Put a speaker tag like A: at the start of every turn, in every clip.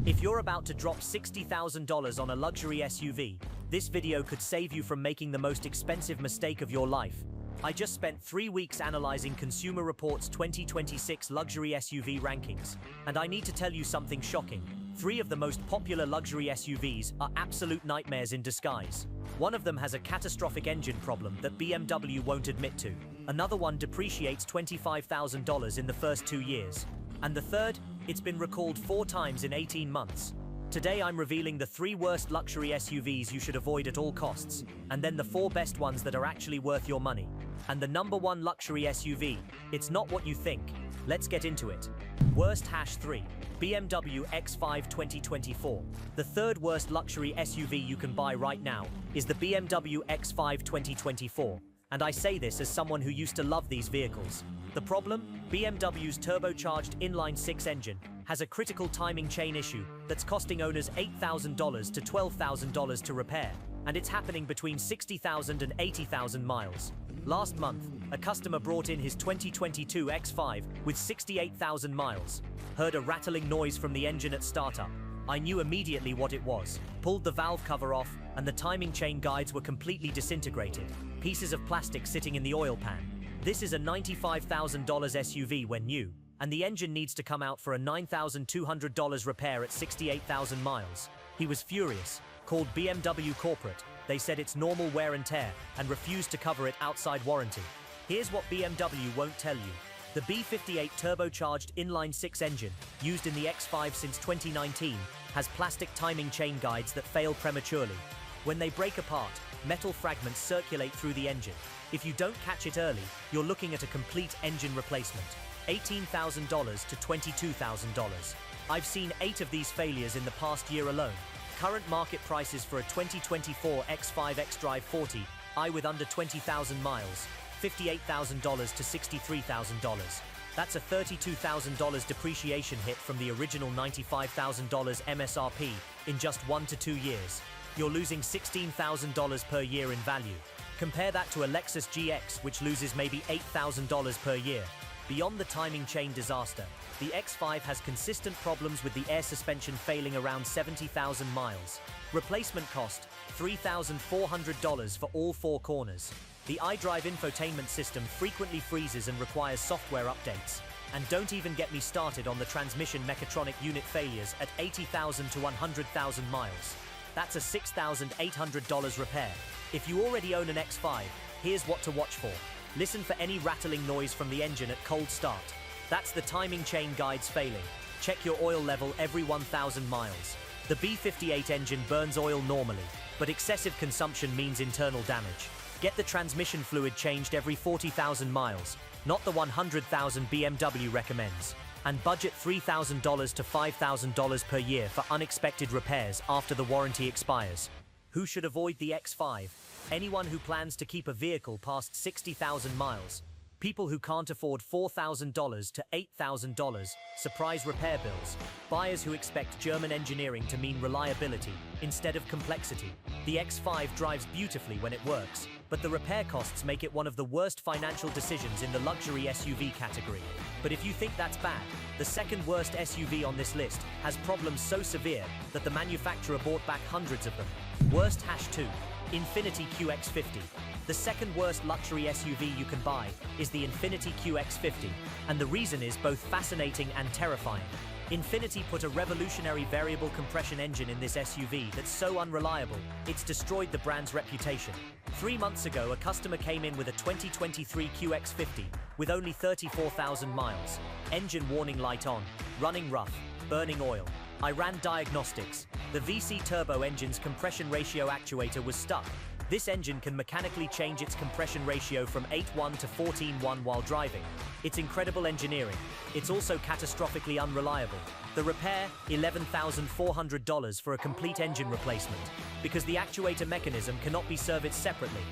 A: If you're about to drop $60,000 on a luxury SUV, this video could save you from making the most expensive mistake of your life. I just spent 3 weeks analyzing Consumer Reports' 2026 luxury SUV rankings, and I need to tell you something shocking. 3 of the most popular luxury SUVs are absolute nightmares in disguise. One of them has a catastrophic engine problem that BMW won't admit to. Another one depreciates $25,000 in the first 2 years. And the third, it's been recalled 4 times in 18 months. Today I'm revealing the 3 worst luxury SUVs you should avoid at all costs, and then the 4 best ones that are actually worth your money. And the number 1 luxury SUV, it's not what you think. Let's get into it. Worst #3, BMW X5 2024. The 3rd worst luxury SUV you can buy right now is the BMW X5 2024. And I say this as someone who used to love these vehicles. The problem? BMW's turbocharged inline-6 engine has a critical timing chain issue that's costing owners $8,000 to $12,000 to repair, and it's happening between 60,000 and 80,000 miles. Last month, a customer brought in his 2022 X5 with 68,000 miles, heard a rattling noise from the engine at startup. I knew immediately what it was, pulled the valve cover off, and the timing chain guides were completely disintegrated, pieces of plastic sitting in the oil pan. This is a $95,000 SUV when new, and the engine needs to come out for a $9,200 repair at 68,000 miles. He was furious, called BMW corporate. They said it's normal wear and tear, and refused to cover it outside warranty. Here's what BMW won't tell you. The B58 turbocharged inline-6 engine, used in the X5 since 2019, has plastic timing chain guides that fail prematurely. When they break apart, metal fragments circulate through the engine. If you don't catch it early, you're looking at a complete engine replacement. $18,000 to $22,000. I've seen 8 of these failures in the past year alone. Current market prices for a 2024 X5 xDrive 40, with under 20,000 miles, $58,000 to $63,000. That's a $32,000 depreciation hit from the original $95,000 MSRP in just 1 to 2 years. You're losing $16,000 per year in value. Compare that to a Lexus GX, which loses maybe $8,000 per year. Beyond the timing chain disaster, the X5 has consistent problems with the air suspension failing around 70,000 miles. Replacement cost, $3,400 for all 4 corners. The iDrive infotainment system frequently freezes and requires software updates. And don't even get me started on the transmission mechatronic unit failures at 80,000 to 100,000 miles. That's a $6,800 repair. If you already own an X5, here's what to watch for. Listen for any rattling noise from the engine at cold start. That's the timing chain guides failing. Check your oil level every 1,000 miles. The B58 engine burns oil normally, but excessive consumption means internal damage. Get the transmission fluid changed every 40,000 miles, not the 100,000 BMW recommends. And budget $3,000 to $5,000 per year for unexpected repairs after the warranty expires. Who should avoid the X5? Anyone who plans to keep a vehicle past 60,000 miles. People who can't afford $4,000 to $8,000 surprise repair bills. Buyers who expect German engineering to mean reliability instead of complexity. The X5 drives beautifully when it works, but the repair costs make it one of the worst financial decisions in the luxury SUV category. But if you think that's bad, the 2nd worst SUV on this list has problems so severe that the manufacturer bought back hundreds of them. Worst #2, Infiniti QX50. The 2nd worst luxury SUV you can buy is the Infiniti QX50, and the reason is both fascinating and terrifying. Infiniti put a revolutionary variable compression engine in this SUV that's so unreliable, it's destroyed the brand's reputation. 3 months ago, a customer came in with a 2023 QX50 with only 34,000 miles. Engine warning light on, running rough, burning oil. I ran diagnostics. The VC turbo engine's compression ratio actuator was stuck. This engine can mechanically change its compression ratio from 8:1 to 14:1 while driving. It's incredible engineering. It's also catastrophically unreliable. The repair, $11,400 for a complete engine replacement, because the actuator mechanism cannot be serviced separately.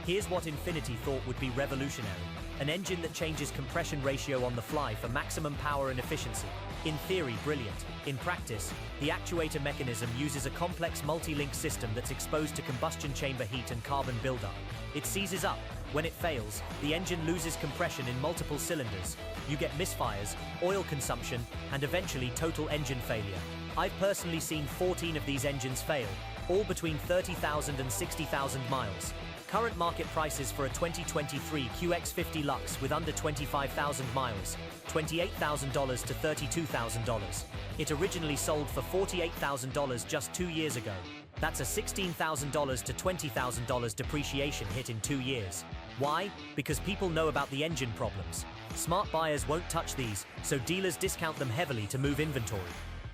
A: Here's what Infiniti thought would be revolutionary. An engine that changes compression ratio on the fly for maximum power and efficiency. In theory, brilliant. In practice, the actuator mechanism uses a complex multi-link system that's exposed to combustion chamber heat and carbon buildup. It seizes up. When it fails, the engine loses compression in multiple cylinders. You get misfires, oil consumption, and eventually total engine failure. I've personally seen 14 of these engines fail, all between 30,000 and 60,000 miles. Current market prices for a 2023 QX50 Lux with under 25,000 miles, $28,000 to $32,000. It originally sold for $48,000 just 2 years ago. That's a $16,000 to $20,000 depreciation hit in 2 years. Why? Because people know about the engine problems. Smart buyers won't touch these, so dealers discount them heavily to move inventory.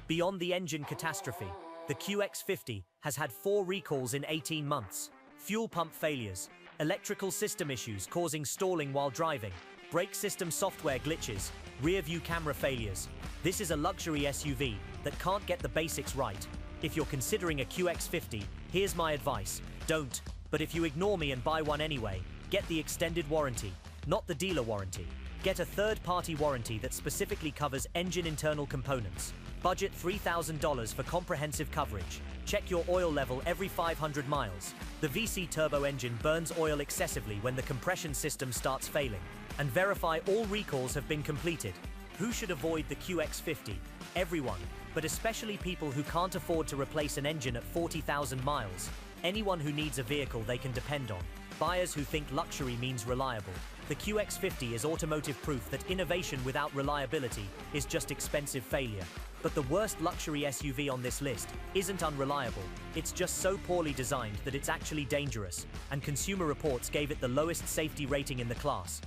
A: Beyond the engine catastrophe, the QX50 has had 4 recalls in 18 months. Fuel pump failures, electrical system issues causing stalling while driving, brake system software glitches, rear view camera failures. This is a luxury SUV that can't get the basics right. If you're considering a QX50, here's my advice. Don't. But if you ignore me and buy one anyway, get the extended warranty, not the dealer warranty. Get a third-party warranty that specifically covers engine internal components. Budget $3,000 for comprehensive coverage. Check your oil level every 500 miles. The VC turbo engine burns oil excessively when the compression system starts failing. And verify all recalls have been completed. Who should avoid the QX50? Everyone, but especially people who can't afford to replace an engine at 40,000 miles. Anyone who needs a vehicle they can depend on. Buyers who think luxury means reliable. The QX50 is automotive proof that innovation without reliability is just expensive failure. But the worst luxury SUV on this list isn't unreliable. It's just so poorly designed that it's actually dangerous, and Consumer Reports gave it the lowest safety rating in the class.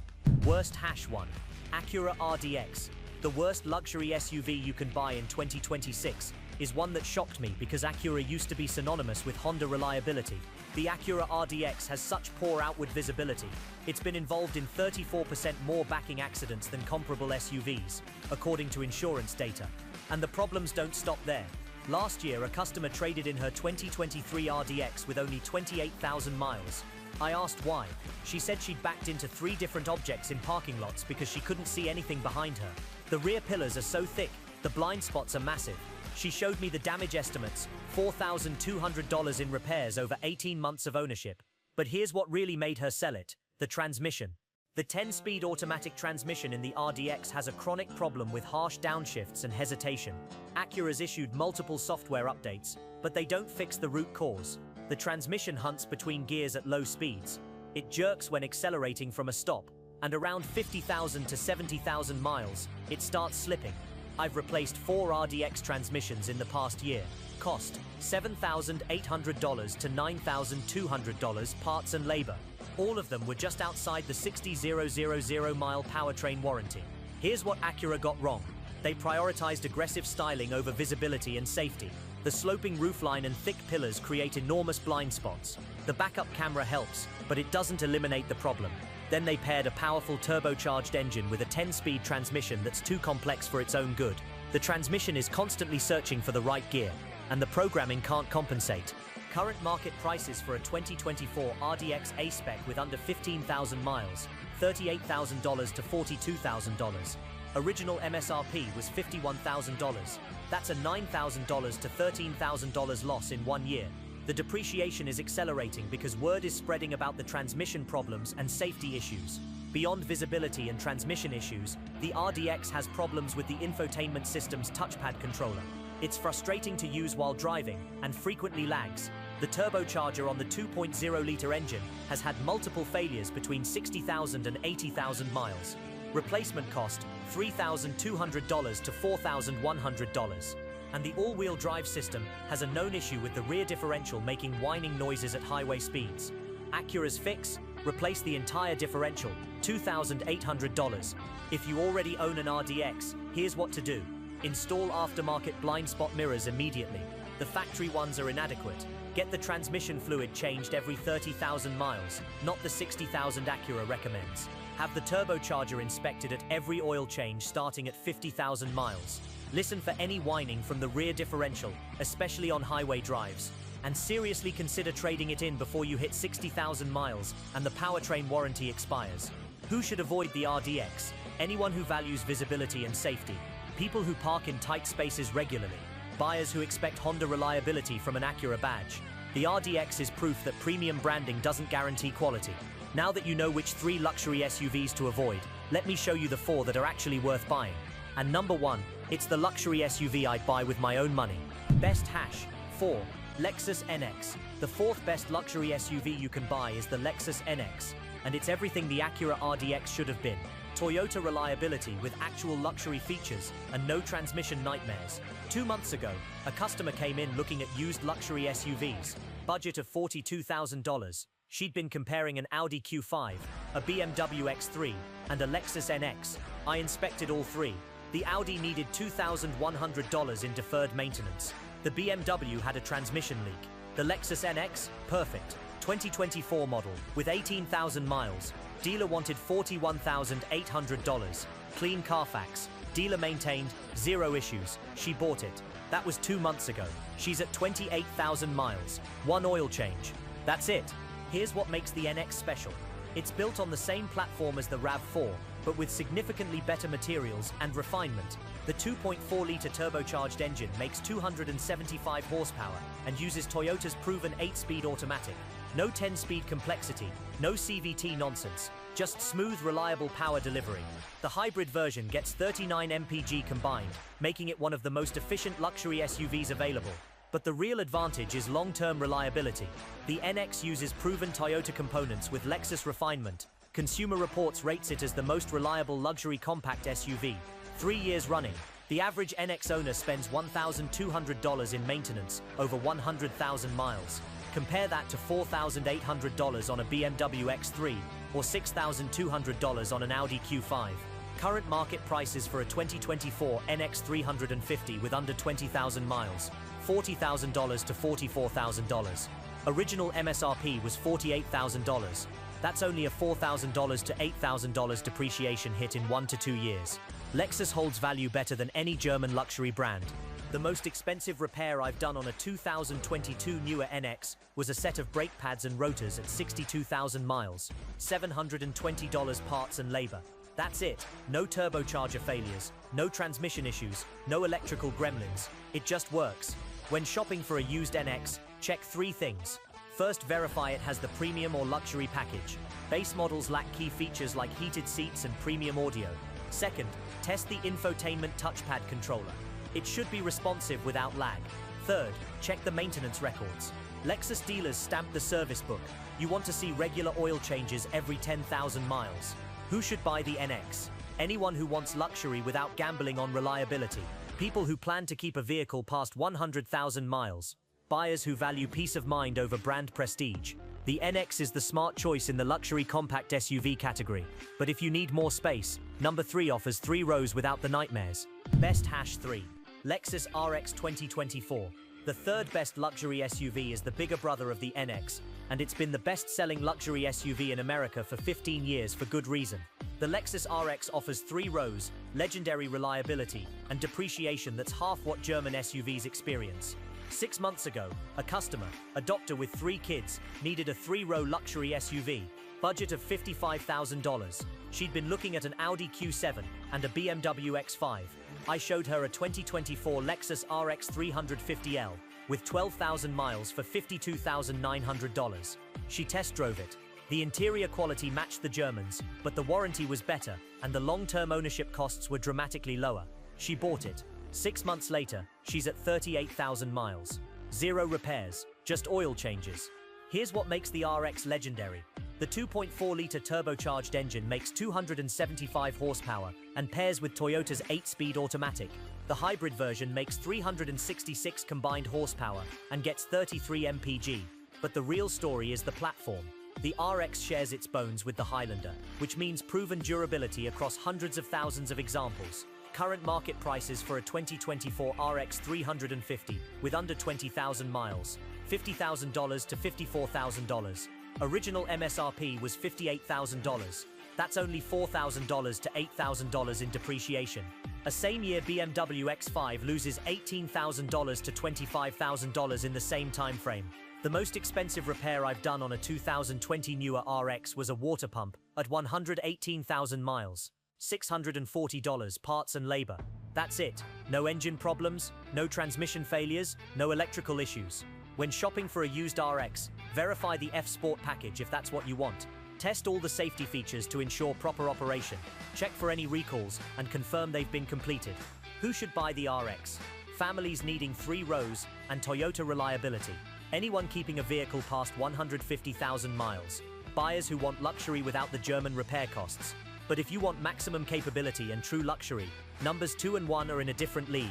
A: Worst #1. Acura RDX. The worst luxury SUV you can buy in 2026 is one that shocked me because Acura used to be synonymous with Honda reliability. The Acura RDX has such poor outward visibility. It's been involved in 34% more backing accidents than comparable SUVs, according to insurance data. And the problems don't stop there. Last year, a customer traded in her 2023 RDX with only 28,000 miles. I asked why. She said she'd backed into 3 different objects in parking lots because she couldn't see anything behind her. The rear pillars are so thick, the blind spots are massive. She showed me the damage estimates, $4,200 in repairs over 18 months of ownership. But here's what really made her sell it: the transmission. The 10-speed automatic transmission in the RDX has a chronic problem with harsh downshifts and hesitation. Acura's issued multiple software updates, but they don't fix the root cause. The transmission hunts between gears at low speeds. It jerks when accelerating from a stop, and around 50,000 to 70,000 miles, it starts slipping. I've replaced 4 RDX transmissions in the past year. Cost $7,800 to $9,200 parts and labor. All of them were just outside the 60,000 mile powertrain warranty. Here's what Acura got wrong. They prioritized aggressive styling over visibility and safety. The sloping roofline and thick pillars create enormous blind spots. The backup camera helps, but it doesn't eliminate the problem. Then they paired a powerful turbocharged engine with a 10-speed transmission that's too complex for its own good. The transmission is constantly searching for the right gear, and the programming can't compensate. Current market prices for a 2024 RDX A-Spec with under 15,000 miles, $38,000 to $42,000. Original MSRP was $51,000. That's a $9,000 to $13,000 loss in 1 year. The depreciation is accelerating because word is spreading about the transmission problems and safety issues. Beyond visibility and transmission issues, the RDX has problems with the infotainment system's touchpad controller. It's frustrating to use while driving and frequently lags. The turbocharger on the 2.0-liter engine has had multiple failures between 60,000 and 80,000 miles. Replacement cost $3,200 to $4,100. And the all-wheel drive system has a known issue with the rear differential making whining noises at highway speeds. Acura's fix? Replace the entire differential, $2,800. If you already own an RDX, here's what to do. Install aftermarket blind spot mirrors immediately. The factory ones are inadequate. Get the transmission fluid changed every 30,000 miles, not the 60,000 Acura recommends. Have the turbocharger inspected at every oil change starting at 50,000 miles. Listen for any whining from the rear differential, especially on highway drives. And seriously consider trading it in before you hit 60,000 miles and the powertrain warranty expires. Who should avoid the RDX? Anyone who values visibility and safety. People who park in tight spaces regularly. Buyers who expect Honda reliability from an Acura badge. The RDX is proof that premium branding doesn't guarantee quality. Now that you know which 3 luxury SUVs to avoid, let me show you the 4 that are actually worth buying. And number 1, It's the luxury SUV I'd buy with my own money. Best hash. 4. Lexus NX. The fourth best luxury SUV you can buy is the Lexus NX, and it's everything the Acura RDX should have been. Toyota reliability with actual luxury features and no transmission nightmares. 2 months ago, a customer came in looking at used luxury SUVs. Budget of $42,000. She'd been comparing an Audi Q5, a BMW X3, and a Lexus NX. I inspected all three. The Audi needed $2,100 in deferred maintenance. The BMW had a transmission leak. The Lexus NX, perfect. 2024 model, with 18,000 miles. Dealer wanted $41,800. Clean Carfax. Dealer maintained, 0 issues. She bought it. That was 2 months ago. She's at 28,000 miles. 1 oil change. That's it. Here's what makes the NX special. It's built on the same platform as the RAV4, but with significantly better materials and refinement. The 2.4-liter turbocharged engine makes 275 horsepower and uses Toyota's proven 8-speed automatic. No 10-speed complexity, no CVT nonsense, just smooth, reliable power delivery. The hybrid version gets 39 mpg combined, making it one of the most efficient luxury SUVs available. But the real advantage is long-term reliability. The NX uses proven Toyota components with Lexus refinement. Consumer Reports rates it as the most reliable luxury compact SUV. 3 years running, the average NX owner spends $1,200 in maintenance over 100,000 miles. Compare that to $4,800 on a BMW X3 or $6,200 on an Audi Q5. Current market prices for a 2024 NX 350 with under 20,000 miles, $40,000 to $44,000. Original MSRP was $48,000. That's only a $4,000 to $8,000 depreciation hit in 1 to 2 years. Lexus holds value better than any German luxury brand. The most expensive repair I've done on a 2022 newer NX was a set of brake pads and rotors at 62,000 miles, $720 parts and labor. That's it. No turbocharger failures, no transmission issues, no electrical gremlins. It just works. When shopping for a used NX, check 3 things. First, verify it has the premium or luxury package. Base models lack key features like heated seats and premium audio. Second, test the infotainment touchpad controller. It should be responsive without lag. Third, check the maintenance records. Lexus dealers stamp the service book. You want to see regular oil changes every 10,000 miles. Who should buy the NX? Anyone who wants luxury without gambling on reliability. People who plan to keep a vehicle past 100,000 miles. Buyers who value peace of mind over brand prestige. The NX is the smart choice in the luxury compact SUV category. But if you need more space, number 3 offers 3 rows without the nightmares. Best hash 3. Lexus RX 2024. The third best luxury SUV is the bigger brother of the NX, and it's been the best-selling luxury SUV in America for 15 years for good reason. The Lexus RX offers 3 rows, legendary reliability, and depreciation that's half what German SUVs experience. 6 months ago, a customer, a doctor with 3 kids, needed a 3-row luxury SUV, budget of $55,000. She'd been looking at an Audi Q7 and a BMW X5. I showed her a 2024 Lexus RX 350L with 12,000 miles for $52,900. She test drove it. The interior quality matched the Germans, but the warranty was better and the long-term ownership costs were dramatically lower. She bought it. 6 months later, she's at 38,000 miles. 0 repairs, just oil changes. Here's what makes the RX legendary. The 2.4-liter turbocharged engine makes 275 horsepower and pairs with Toyota's 8-speed automatic. The hybrid version makes 366 combined horsepower and gets 33 mpg. But the real story is the platform. The RX shares its bones with the Highlander, which means proven durability across hundreds of thousands of examples. Current market prices for a 2024 RX 350 with under 20,000 miles, $50,000 to $54,000. Original MSRP was $58,000. That's only $4,000 to $8,000 in depreciation. A same-year BMW X5 loses $18,000 to $25,000 in the same time frame. The most expensive repair I've done on a 2020 newer RX was a water pump at 118,000 miles. $640 parts and labor. That's it. No engine problems, no transmission failures, no electrical issues. When shopping for a used RX, verify the F-Sport package if that's what you want. Test all the safety features to ensure proper operation. Check for any recalls and confirm they've been completed. Who should buy the RX? Families needing 3 rows and Toyota reliability. Anyone keeping a vehicle past 150,000 miles. Buyers who want luxury without the German repair costs. But if you want maximum capability and true luxury, numbers 2 and 1 are in a different league.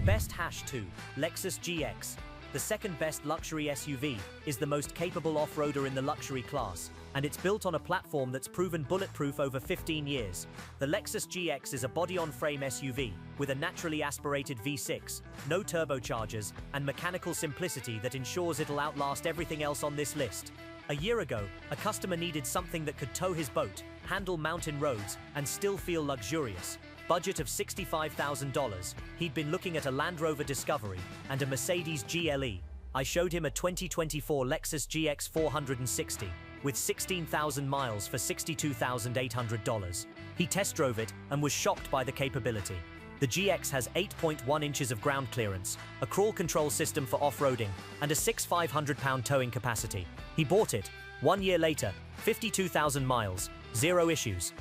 A: Best #2, Lexus GX. The second best luxury SUV is the most capable off-roader in the luxury class, and it's built on a platform that's proven bulletproof over 15 years. The Lexus GX is a body-on-frame SUV with a naturally aspirated V6, no turbochargers, and mechanical simplicity that ensures it'll outlast everything else on this list. A year ago, a customer needed something that could tow his boat, handle mountain roads, and still feel luxurious. Budget of $65,000, he'd been looking at a Land Rover Discovery and a Mercedes GLE. I showed him a 2024 Lexus GX 460 with 16,000 miles for $62,800. He test drove it and was shocked by the capability. The GX has 8.1 inches of ground clearance, a crawl control system for off-roading, and a 6,500-pound towing capacity. He bought it. 1 year later, 52,000 miles, 0 issues.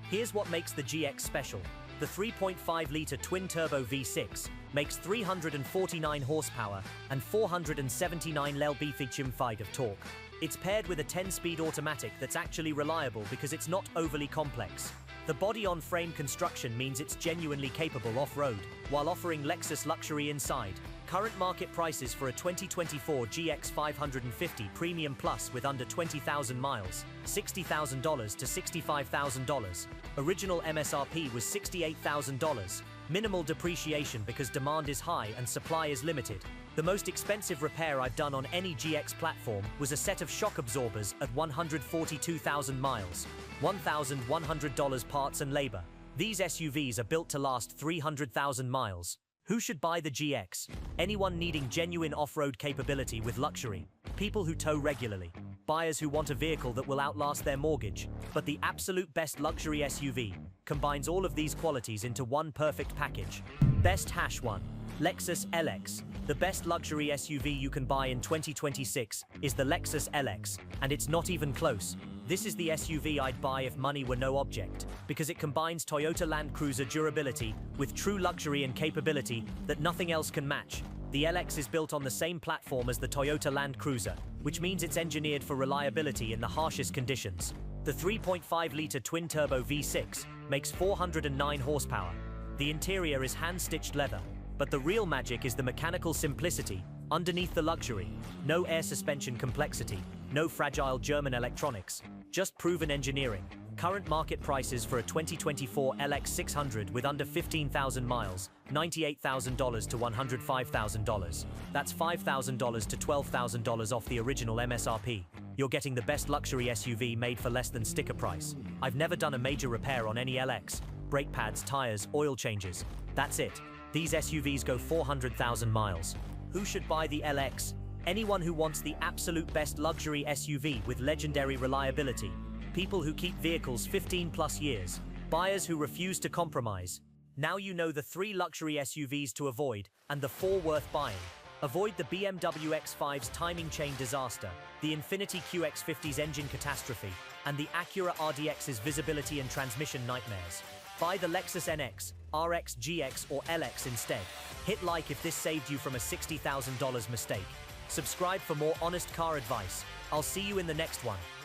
A: Here's what makes the GX special. The 3.5-litre twin-turbo V6 makes 349 horsepower and 479 lb-ft of torque. It's paired with a 10-speed automatic that's actually reliable because it's not overly complex. The body-on-frame construction means it's genuinely capable off-road, while offering Lexus luxury inside. Current market prices for a 2024 GX 550 Premium Plus with under 20,000 miles, $60,000 to $65,000. Original MSRP was $68,000. Minimal depreciation because demand is high and supply is limited. The most expensive repair I've done on any GX platform was a set of shock absorbers at 142,000 miles, $1,100 parts and labor. These SUVs are built to last 300,000 miles. Who should buy the GX? Anyone needing genuine off-road capability with luxury. People who tow regularly. Buyers who want a vehicle that will outlast their mortgage. But the absolute best luxury SUV combines all of these qualities into one perfect package. Best #1, Lexus LX. The best luxury SUV you can buy in 2026 is the Lexus LX, and it's not even close. This is the SUV I'd buy if money were no object, because it combines Toyota Land Cruiser durability with true luxury and capability that nothing else can match. The LX is built on the same platform as the Toyota Land Cruiser, which means it's engineered for reliability in the harshest conditions. The 3.5-litre twin-turbo V6 makes 409 horsepower. The interior is hand-stitched leather, but the real magic is the mechanical simplicity underneath the luxury. No air suspension complexity, no fragile German electronics, just proven engineering. Current market prices for a 2024 LX 600 with under 15,000 miles, $98,000 to $105,000. That's $5,000 to $12,000 off the original MSRP. You're getting the best luxury SUV made for less than sticker price. I've never done a major repair on any LX. Brake pads, tires, oil changes. That's it. These SUVs go 400,000 miles. Who should buy the LX? Anyone who wants the absolute best luxury SUV with legendary reliability. People who keep vehicles 15+ years. Buyers who refuse to compromise. Now you know the 3 luxury SUVs to avoid and the 4 worth buying. Avoid the BMW X5's timing chain disaster, the Infiniti QX50's engine catastrophe, and the Acura RDX's visibility and transmission nightmares. Buy the Lexus NX, RX, GX, or LX instead. Hit like if this saved you from a $60,000 mistake. Subscribe for more honest car advice. I'll see you in the next one.